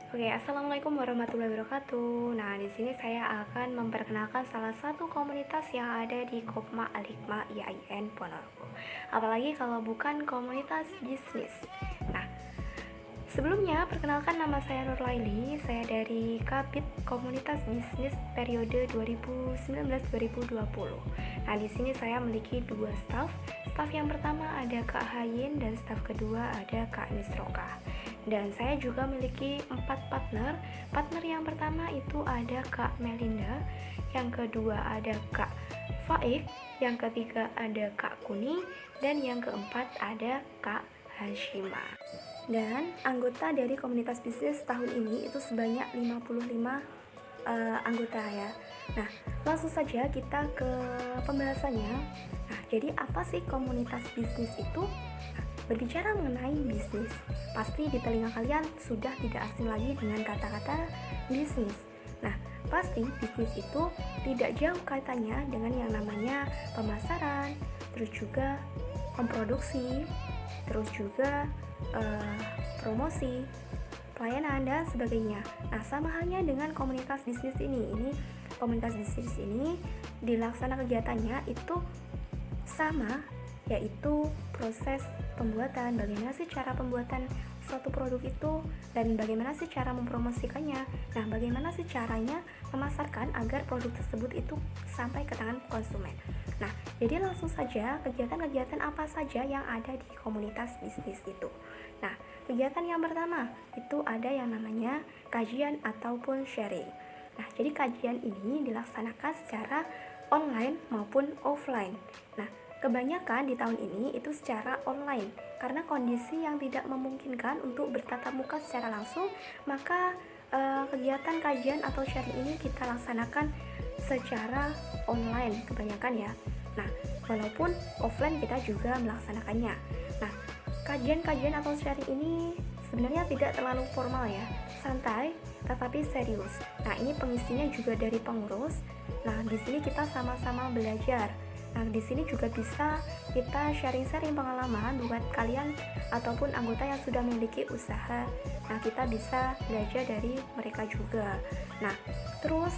Oke, assalamualaikum warahmatullahi wabarakatuh. Nah, di sini saya akan memperkenalkan salah satu komunitas yang ada di Kopma Alikma IAIN Ponorogo. Apalagi kalau bukan komunitas bisnis. Nah, sebelumnya perkenalkan nama saya Nurlaili. Saya dari Kabit Komunitas Bisnis periode 2019-2020. Nah, di sini saya memiliki dua staff. Staff yang pertama ada Kak Hayin dan staff kedua ada Kak Nisroka. Dan saya juga memiliki 4 partner. Partner yang pertama itu ada Kak Melinda, yang kedua ada Kak Faik, yang ketiga ada Kak Kuni, dan yang keempat ada Kak Hashima. Dan anggota dari komunitas bisnis tahun ini itu sebanyak 55 anggota ya. Nah, langsung saja kita ke pembahasannya. Nah, jadi apa sih komunitas bisnis itu? Nah, berbicara mengenai bisnis, pasti di telinga kalian sudah tidak asing lagi dengan kata-kata bisnis. Nah, pasti bisnis itu tidak jauh kaitannya dengan yang namanya pemasaran, terus juga memproduksi, terus juga promosi, pelayanan dan sebagainya. Nah, sama halnya dengan komunitas bisnis ini. Komunitas bisnis ini dilaksana kegiatannya itu sama, yaitu proses pembuatan, bagaimana sih cara pembuatan suatu produk itu dan bagaimana sih cara mempromosikannya. Nah, bagaimana sih caranya memasarkan agar produk tersebut itu sampai ke tangan konsumen. Nah, jadi langsung saja kegiatan-kegiatan apa saja yang ada di komunitas bisnis itu. Nah, kegiatan yang pertama itu ada yang namanya kajian ataupun sharing. Nah, jadi kajian ini dilaksanakan secara online maupun offline. Nah, kebanyakan di tahun ini itu secara online karena kondisi yang tidak memungkinkan untuk bertatap muka secara langsung, maka kegiatan kajian atau sharing ini kita laksanakan secara online kebanyakan ya. Nah, walaupun offline kita juga melaksanakannya. Nah, kajian-kajian atau sharing ini sebenarnya tidak terlalu formal ya, santai tetapi serius. Nah, ini pengisinya juga dari pengurus. Nah, di sini kita sama-sama belajar. Nah, di sini juga bisa kita sharing-sharing pengalaman buat kalian ataupun anggota yang sudah memiliki usaha. Nah, kita bisa belajar dari mereka juga. Nah, terus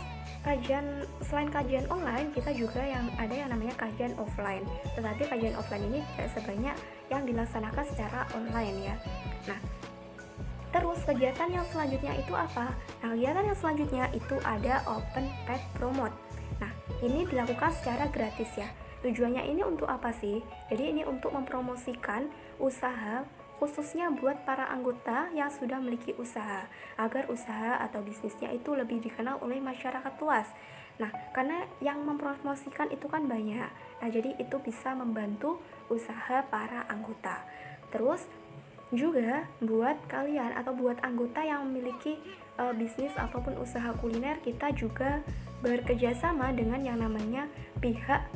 selain kajian online, kita juga ada yang namanya kajian offline. Tetapi kajian offline ini tidak sebanyak yang dilaksanakan secara online ya. Nah, terus kegiatan yang selanjutnya itu apa? Nah, kegiatan yang selanjutnya itu ada Open Pet Promote. Nah, ini dilakukan secara gratis ya. Tujuannya ini untuk apa sih? Jadi ini untuk mempromosikan usaha khususnya buat para anggota yang sudah memiliki usaha, agar usaha atau bisnisnya itu lebih dikenal oleh masyarakat luas. Nah, karena yang mempromosikan itu kan banyak. Nah, jadi itu bisa membantu usaha para anggota. Terus juga buat kalian atau buat anggota yang memiliki bisnis ataupun usaha kuliner, kita juga bekerjasama dengan yang namanya pihak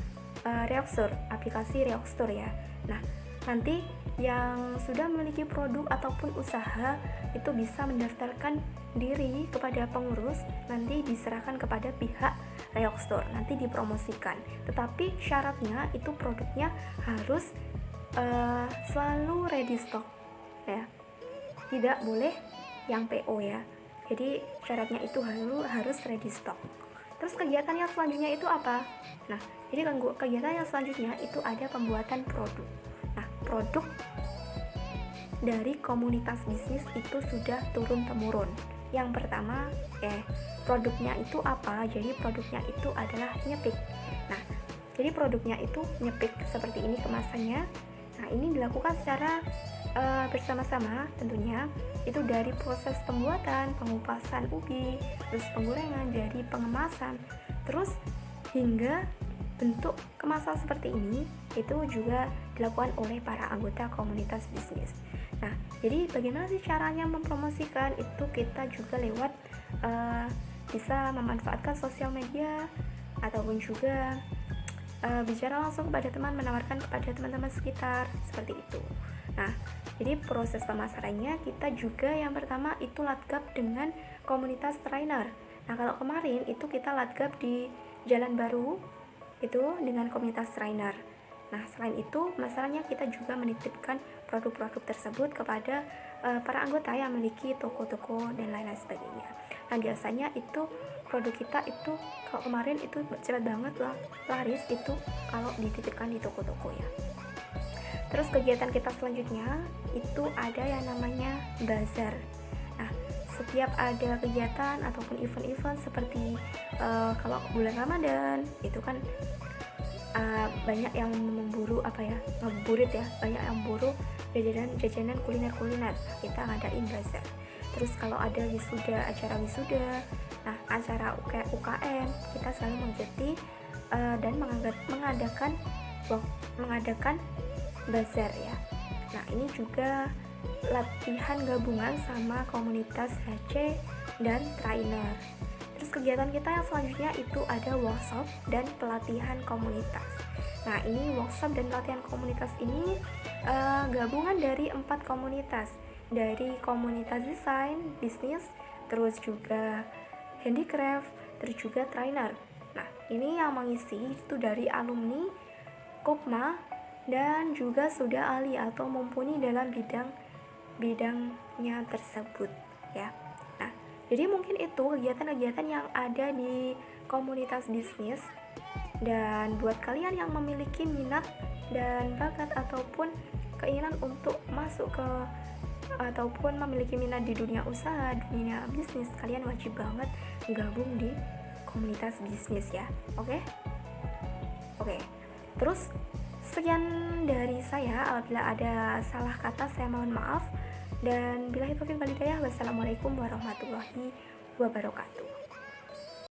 Reoxtur, aplikasi Reoxtur ya. Nah, nanti yang sudah memiliki produk ataupun usaha itu bisa mendaftarkan diri kepada pengurus, nanti diserahkan kepada pihak Reoxtur, nanti dipromosikan. Tetapi syaratnya itu produknya harus selalu ready stock ya, tidak boleh yang PO ya. Jadi syaratnya itu harus ready stock. Terus kegiatan yang selanjutnya itu apa? Nah, jadi kegiatan yang selanjutnya itu ada pembuatan produk. Nah, produk dari komunitas bisnis itu sudah turun temurun. Yang pertama, produknya itu apa? Jadi produknya itu adalah nyepik. Nah, jadi produknya itu nyepik seperti ini kemasannya. Nah, ini dilakukan secara bersama-sama tentunya, itu dari proses pembuatan, pengupasan ubi, terus penggorengan, jadi pengemasan, terus hingga bentuk kemasan seperti ini itu juga dilakukan oleh para anggota komunitas bisnis. Nah, jadi bagaimana sih caranya mempromosikan itu? Kita juga lewat bisa memanfaatkan sosial media ataupun juga bicara langsung kepada teman, menawarkan kepada teman-teman sekitar seperti itu. Nah, jadi proses pemasarannya kita juga yang pertama itu latgab dengan komunitas trainer. Nah, kalau kemarin itu kita latgab di Jalan Baru itu dengan komunitas trainer. Nah, selain itu, masalahnya kita juga menitipkan produk-produk tersebut kepada para anggota yang memiliki toko-toko dan lain-lain sebagainya. Nah biasanya itu produk kita itu kalau kemarin itu cepat banget lah laris itu kalau dititipkan di toko-toko ya. Terus kegiatan kita selanjutnya itu ada yang namanya bazar. Nah, setiap ada kegiatan ataupun event-event seperti kalau bulan Ramadan itu kan banyak yang memburu ngabuburit ya, banyak yang memburu jajanan kuliner. Kita ngadain bazar. Terus kalau ada acara wisuda, nah acara UKM kita selalu mengikuti dan mengadakan bazar ya. Nah ini juga latihan gabungan sama komunitas HC dan trainer. Terus kegiatan kita yang selanjutnya itu ada workshop dan pelatihan komunitas. Nah ini workshop dan pelatihan komunitas ini gabungan dari 4 komunitas, dari komunitas desain, bisnis, terus juga handicraft, terus juga trainer. Nah ini yang mengisi itu dari alumni Kopma dan juga sudah ahli atau mumpuni dalam bidangnya tersebut ya. Nah, jadi mungkin itu kegiatan-kegiatan yang ada di komunitas bisnis, dan buat kalian yang memiliki minat dan bakat ataupun keinginan untuk masuk ke ataupun memiliki minat di dunia usaha, dunia bisnis, kalian wajib banget gabung di komunitas bisnis ya. Oke. Terus sekian dari saya. Apabila ada salah kata saya mohon maaf, dan billahi taufiq wal hidayah. Wassalamualaikum warahmatullahi wabarakatuh.